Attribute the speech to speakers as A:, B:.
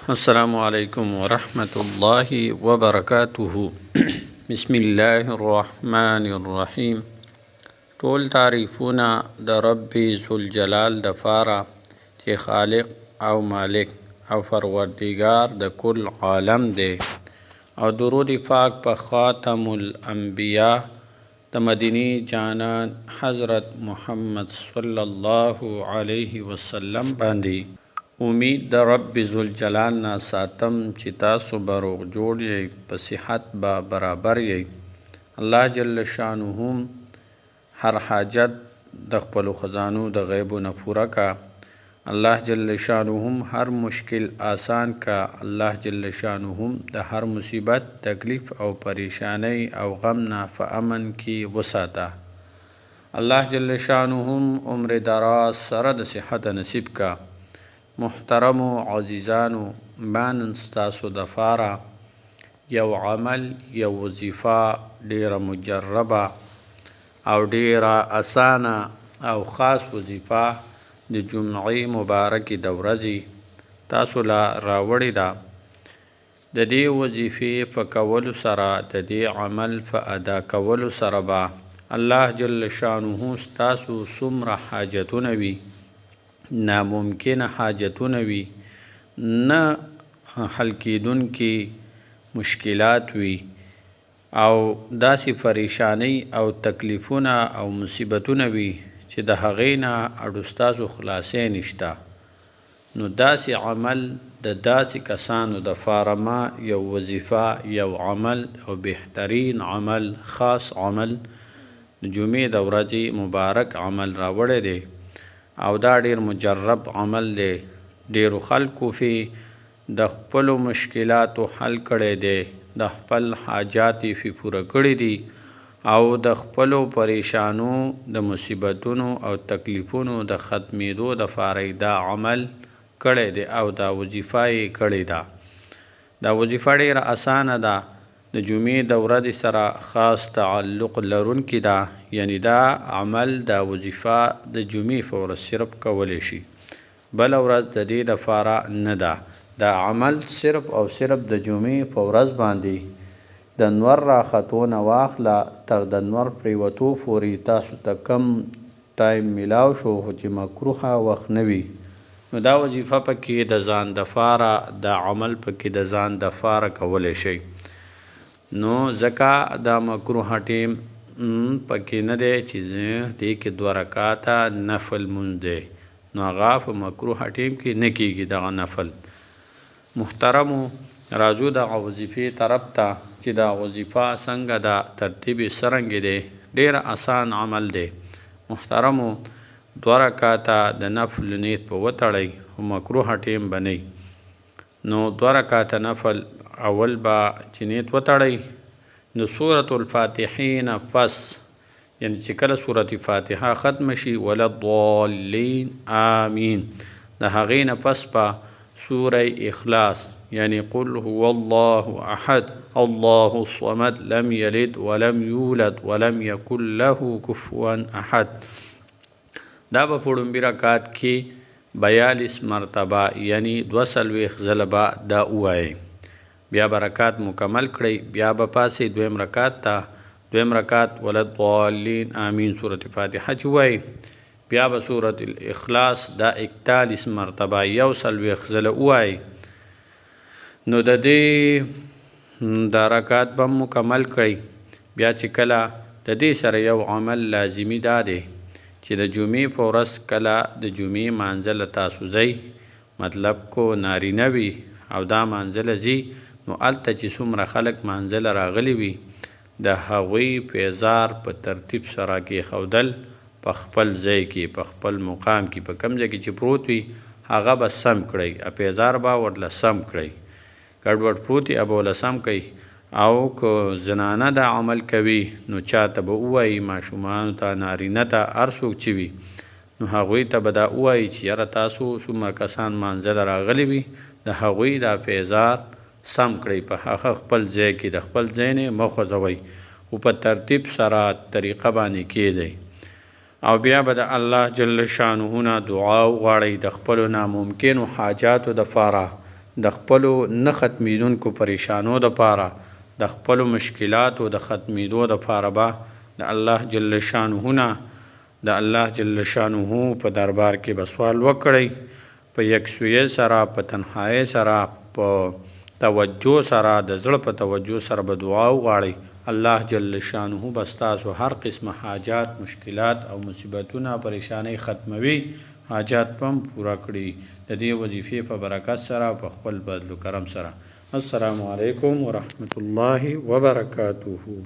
A: السلام علیکم ورحمۃ اللہ وبرکاتہ بسم الله الرحمن الرحیم. ټول تعریفونه د رب ذوالجلال د فاره چې خالق او مالک او پروردگار د کل عالم دی، او درود پاک په خاتم الانبیاء د مدینی جانان حضرت محمد صلی الله علیه وسلم باندې. امید د رب ذوالجلال نه ساتم چې تاسو به روغ جوړ یې، په صحت به برابر یې. الله جل شانه هر حاجت د خپلو خزانو د غیبو نه پوره کا. الله جل شانه هر مشکل آسان کا. الله جل شانه د هر مصیبت، تکلیف او پریشانی او غم نه په امن کې وساته. الله جل شانه عمر دراز سره د صحت نصیب کا. محترم و عزیزانو، مانن ستاسو د فاره یو عمل، یو وظیفه ډیره مجربه او ډیره اسانه او خاص وظیفه د جمعې مبارکې د ورځې تاسو لا راوړې ده. د دې وظیفې په کولو سره، د دې عمل په ادا کولو سره به الله جل شانه ستاسو څومره حاجتونه وي، ناممکنه حاجتونه وي، نه حل کېدونکي مشکلات وي، او داسې پریشانی او تکلیفونه او مصیبتونه وي چې د هغې نه اډو ستاسو خلاصې نشته. نو داسې عمل د داسې کسانو د فاره ما یو وظیفه، یو عمل او بهترین عمل، خاص عمل د جمعې د ورځې مبارک عمل راوړی دی، او دا ډیر مجرب عمل دی. ډیرو خلکو فی د خپلو مشکلاتو حل کړی دی، د خپل حاجات فی پوره کړي دي، او د خپلو پریشانو، د مصیبتونو او تکلیفونو د ختمېدو د فاره دا عمل کړی دی او دا وظیفه یې کړې ده. دا وظیفه ډیره اسانه ده، د جمعې د ورځې سره خاص تعلق لرونکې ده. یعنی دا عمل، دا وظیفه د جمعې په ورځ صرف کولی شي، بله ورځ د دې دپاره نه ده. دا عمل صرف او صرف د جمعې په ورځ باندې د نور راختو نه واخله تر د نور پریوتو پورې تاسو ته کم ټایم میلاو شو چې مکروه وخت نه وي، نو دا وظیفه پکې د ځان دپاره، دا عمل پکې د ځان دپاره کولی شئ. نو ځکه دا مکروه ټیم پکې نه دی چې دې کې 2 رکعاته نفل مونځ دی، نو هغه په مکروه ټیم کې نه کېږي دغه نفل. محترمو، راځو دغه وظیفې طرف ته چې دا وظیفه څنګه ده، ترتیب یې څرنګه دی. ډېر آسان عمل دی. محترمو، 2 رکعاته د نفل نیت په وتړئ، خو مکروه ټیم به نه. نو 2 رکعاته نفل اول به چې نیت وتړئ، د سورة الفاتحې نه پس، یعنی چې کله سورة فاتحه ختم شي، ولا الضالین آمین، د هغې نه پس به سوره اخلاص، یعنی قل هو الله احد الله الصمد لم یلد ولم یولد ولم یکن له کفوا احد، دا به په لومبي رکعت کې 42 مرتبه، یعنی 42 ځله به دا ووایئ. بیا به رکعت مکمل کړئ، بیا به پاسې دویم رکعت ته، دویم رکعت ولا الضالین آمین سورة فاتحه چې وایي، بیا به سورة الاخلاص دا 41 مرتبه 41 ځله ووایئ. نو د دې دا رکعت به مکمل کړئ. بیا چې کله د دې سره یو عمل لازمي دا دی چې د جمعې په ورځ کله د جمعې مانځله تاسو ځئ، مطلب کو نارینه وي او دا مانځله ځي، نو هلته چې څومره خلک مانځله راغلي وي، د هغوی پیزار په ترتیب سره کېښودل په خپل ځای کې، په خپل مقام کې، په کوم ځای کې چې پروت وي هغه به سم کړئ، پیزار به ورله سم کړئ. ګډوډ پروت وي به ورله سم کوئ. او که زنانه دا عمل کوي، نو چاته به ووایي، ماشومانو ته، نارینه ته، هر څوک چې وي، نو هغوی ته به دا ووایي چې یاره تاسو څومره کسان مانځله راغلي وي، د هغوی دا پیزار سم کړئ، په هغه خپل ځای کې د خپل ځای نه مه خوځوئ، او په ترتیب سره طریقه باندې کېدئ. او بیا به د الله جل شانه نه دعا وغواړئ د خپلو ناممکنو حاجاتو دپاره، د خپلو نه ختمیدونکو پریشانو دپاره د خپلو مشکلاتو د ختمیدو دپاره به د الله جل شانه نه د الله جل شانه په دربار کې به سوال وکړئ، په یکسویۍ سره، په تنهایۍ سره، په توجه سره، د زړه په توجه سره به دعا وغواړئ. الله جل شانه به ستاسو هر قسمه حاجات، مشکلات او مصیبتونه، پریشانۍ ختموي، حاجات هم پوره کړي د دې وظیفې په برکت سره، په خپل فضل و کرم سره. السلام علیکم ورحمة الله وبرکاته.